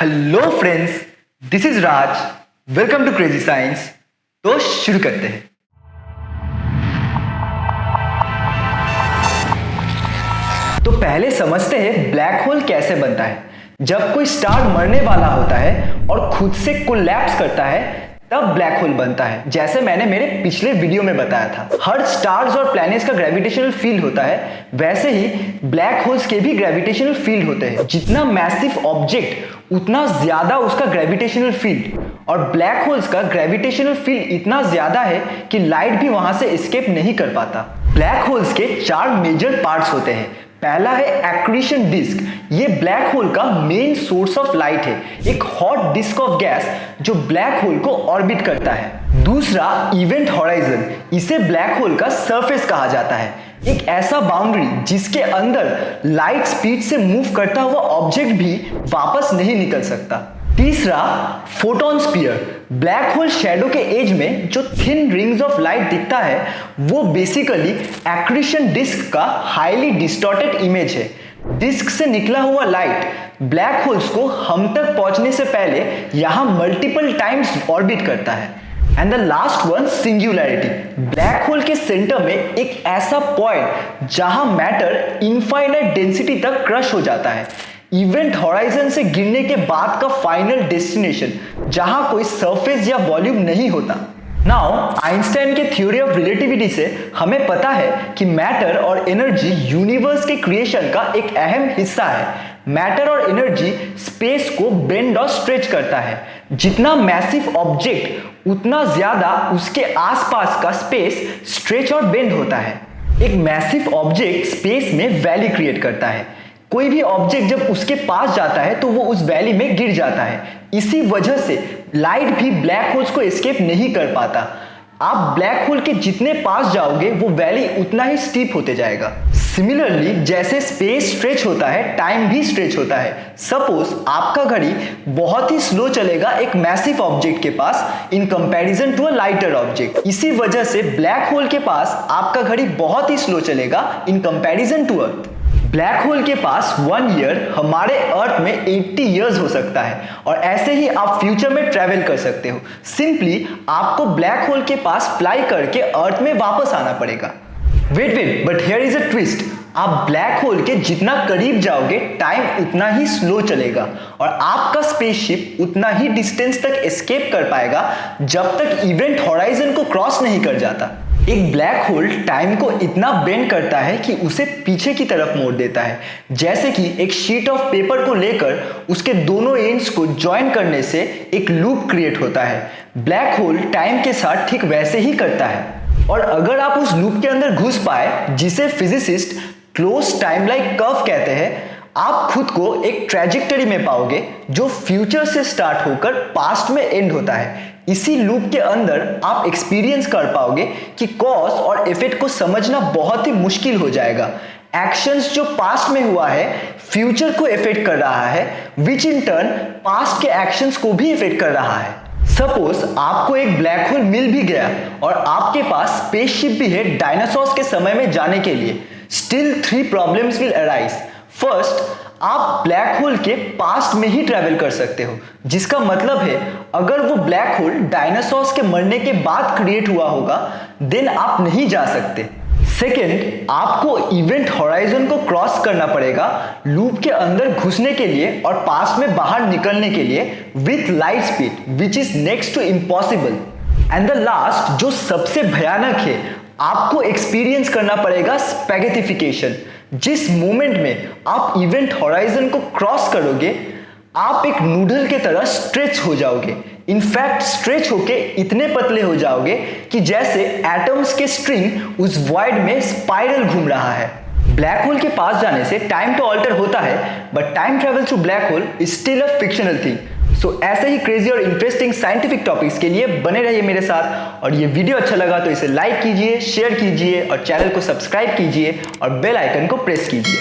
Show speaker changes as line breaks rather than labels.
Hello friends, this is Raj. Welcome to crazy science. तो शुरू करते हैं। तो पहले समझते हैं ब्लैक होल कैसे बनता है। जब कोई स्टार मरने वाला होता है और खुद से कोलैप्स करता है तब ब्लैक होल बनता है। जैसे मैंने मेरे पिछले वीडियो में बताया था, हर स्टार्स और प्लैनेट्स का ग्रेविटेशनल फील्ड होता है, वैसे ही ब्लैक होल्स के भी ग्रेविटेशनल फील्ड होते हैं। जितना मैसिव ऑब्जेक्ट उतना ज्यादा उसका ग्रेविटेशनल फील्ड, और ब्लैक होल्स का ग्रेविटेशनल फील्ड इतना ज्यादा है कि लाइट भी वहां से एस्केप नहीं कर पाता। ब्लैक होल्स के 4 मेजर पार्ट्स होते हैं। पहला है एक्रीशन डिस्क। ये ब्लैक होल का मेन सोर्स ऑफ लाइट है, एक हॉट डिस्क ऑफ गैस जो ब्लैक होल को ऑर्बिट करता है। दूसरा इवेंट हॉराइजन, इसे ब्लैक होल का सरफेस कहा जाता है, एक ऐसा बाउंड्री जिसके अंदर लाइट स्पीड से मूव करता हुआ ऑब्जेक्ट भी वापस नहीं निकल सकता। तीसरा photon sphere, black hole shadow के एज में जो थिन रिंग्स ऑफ लाइट दिखता है वो बेसिकली एक्रीशन डिस्क का हाईली डिस्टॉर्टेड इमेज है। डिस्क से निकला हुआ लाइट ब्लैक होल्स को हम तक पहुंचने से पहले यहां मल्टीपल टाइम्स ऑर्बिट करता है। And the last one, singularity. Black hole के सेंटर में एक ऐसा पॉइंट जहां मैटर इनफाइनाइट डेंसिटी तक क्रश हो जाता है। इवेंट हॉराइजन से गिरने के बाद का फाइनल डेस्टिनेशन जहां कोई सरफेस या वॉल्यूम नहीं होता। नाउ आइंस्टाइन के थ्योरी ऑफ रिलेटिविटी से हमें पता है कि मैटर और एनर्जी यूनिवर्स के क्रिएशन का एक अहम हिस्सा है। मैटर और एनर्जी स्पेस को बेंड और स्ट्रेच करता है। जितना मैसिव ऑब्जेक्ट उतना ज्यादा उसके आसपास का स्पेस स्ट्रेच और बेंड होता है। एक मैसिव ऑब्जेक्ट स्पेस में वैली क्रिएट करता है। कोई भी ऑब्जेक्ट जब उसके पास जाता है तो वो उस वैली में गिर जाता है। इसी वजह से लाइट भी ब्लैक होल्स को एस्केप नहीं कर पाता। आप ब्लैक होल के जितने पास जाओगे वो वैली उतना ही स्टीप होते जाएगा। सिमिलरली जैसे स्पेस स्ट्रेच होता है, टाइम भी स्ट्रेच होता है। सपोज आपका घड़ी बहुत ही स्लो चलेगा एक मैसिव ऑब्जेक्ट के पास in comparison to a lighter object. इसी वजह से ब्लैक होल के पास आपका घड़ी बहुत ही स्लो चलेगा in comparison to earth. Black hole के पास 1 ईयर हमारे अर्थ में 80 इयर्स हो सकता है, और ऐसे ही आप फ्यूचर में ट्रैवल कर सकते हो। सिंपली आपको ब्लैक होल के पास फ्लाई करके अर्थ में वापस आना पड़ेगा। Wait, but here is a twist. आप ब्लैक होल के जितना करीब जाओगे टाइम उतना ही स्लो चलेगा, और आपका स्पेसशिप उतना ही डिस्टेंस तक एस्केप कर पाएगा जब तक इवेंट हॉराइजन को क्रॉस नहीं कर जाता। एक ब्लैक होल टाइम को इतना बेंड करता है कि उसे पीछे की तरफ मोड़ देता है, जैसे कि एक शीट ऑफ पेपर को लेकर उसके दोनों एंड्स को ज्वाइन करने से एक लूप क्रिएट होता है। ब्लैक होल टाइम के साथ ठीक वैसे ही करता है, और अगर आप उस लूप के अंदर घुस पाए, जिसे physicist close time like curve कहते हैं, आप खुद को एक ट्रैजेक्टरी में पाओगे जो फ्यूचर से स्टार्ट होकर पास्ट में एंड होता है। इसी लूप के अंदर आप एक्सपीरियंस कर पाओगे कि कॉज और इफेक्ट को समझना बहुत ही मुश्किल हो जाएगा। एक्शंस जो पास्ट में हुआ है फ्यूचर को इफेक्ट कर रहा है, विच इन टर्न पास्ट के एक्शंस को भी इफेक्ट कर रहा है। सपोज आपको एक ब्लैक होल मिल भी गया और आपके पास स्पेसशिप भी है डायनासोर्स के समय में जाने के लिए। Still 3 problems will arise. First, आप ब्लैक होल के पास्ट में ही ट्रैवल कर सकते हो, जिसका मतलब है अगर वो ब्लैक होल डायनासोर्स के मरने के बाद क्रिएट हुआ होगा देन आप नहीं जा सकते। सेकेंड, आपको इवेंट हॉराइजन को क्रॉस करना पड़ेगा लूप के अंदर घुसने के लिए और पास्ट में बाहर निकलने के लिए with light speed, which is next to impossible. And the last, जो सबसे भयानक है, आपको एक्सपीरियंस करना पड़ेगा स्पैगेटिफिकेशन। जिस मोमेंट में आप इवेंट हॉराइजन को क्रॉस करोगे आप एक नूडल के तरह स्ट्रेच हो जाओगे। इनफैक्ट स्ट्रेच होके इतने पतले हो जाओगे कि जैसे एटम्स के स्ट्रिंग उस वॉइड में स्पाइरल घूम रहा है। ब्लैक होल के पास जाने से टाइम तो ऑल्टर होता है, but time travel through black hole is still a fictional thing. So ऐसे ही क्रेजी और इंटरेस्टिंग साइंटिफिक टॉपिक्स के लिए बने रहिए मेरे साथ, और ये वीडियो अच्छा लगा तो इसे लाइक कीजिए, शेयर कीजिए और चैनल को सब्सक्राइब कीजिए और बेल आइकन को प्रेस कीजिए।